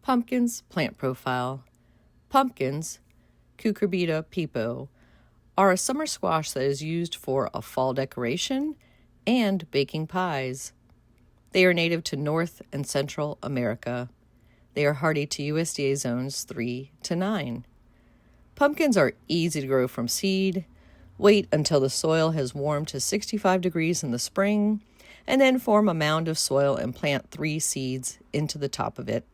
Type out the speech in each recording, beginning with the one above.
Pumpkins plant profile. Pumpkins, Cucurbita pepo, are a summer squash that is used for a fall decoration and baking pies. They are native to North and Central America. They are hardy to USDA zones 3 to 9. Pumpkins are easy to grow from seed. Wait until the soil has warmed to 65 degrees in the spring, and then form a mound of soil and plant 3 seeds into the top of it.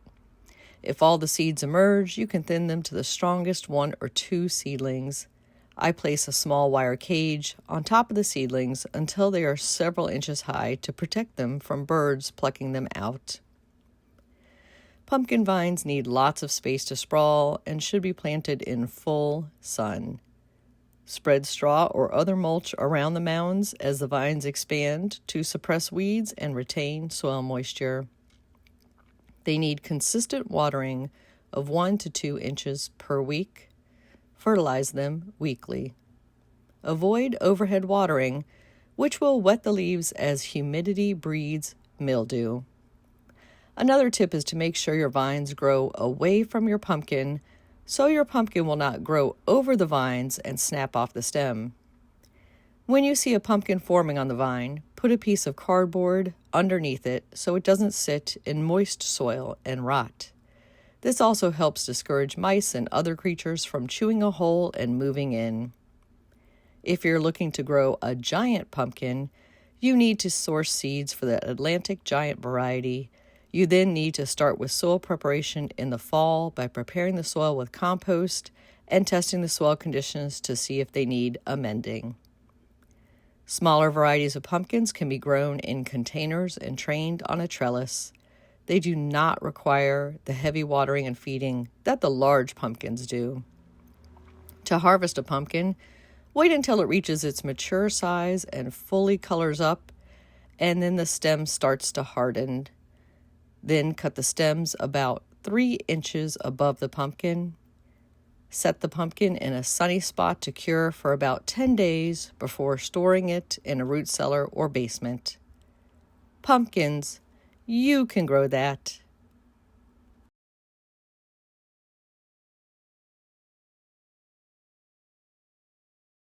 If all the seeds emerge, you can thin them to the strongest 1 or 2 seedlings. I place a small wire cage on top of the seedlings until they are several inches high to protect them from birds plucking them out. Pumpkin vines need lots of space to sprawl and should be planted in full sun. Spread straw or other mulch around the mounds as the vines expand to suppress weeds and retain soil moisture. They need consistent watering of 1 to 2 inches per week. Fertilize them weekly. Avoid overhead watering, which will wet the leaves as humidity breeds mildew. Another tip is to make sure your vines grow away from your pumpkin so your pumpkin will not grow over the vines and snap off the stem. When you see a pumpkin forming on the vine, put a piece of cardboard underneath it so it doesn't sit in moist soil and rot. This also helps discourage mice and other creatures from chewing a hole and moving in. If you're looking to grow a giant pumpkin, you need to source seeds for the Atlantic giant variety. You then need to start with soil preparation in the fall by preparing the soil with compost and testing the soil conditions to see if they need amending. Smaller varieties of pumpkins can be grown in containers and trained on a trellis. They do not require the heavy watering and feeding that the large pumpkins do. To harvest a pumpkin, wait until it reaches its mature size and fully colors up, and then the stem starts to harden. Then cut the stems about 3 inches above the pumpkin. Set the pumpkin in a sunny spot to cure for about 10 days before storing it in a root cellar or basement. Pumpkins, you can grow that.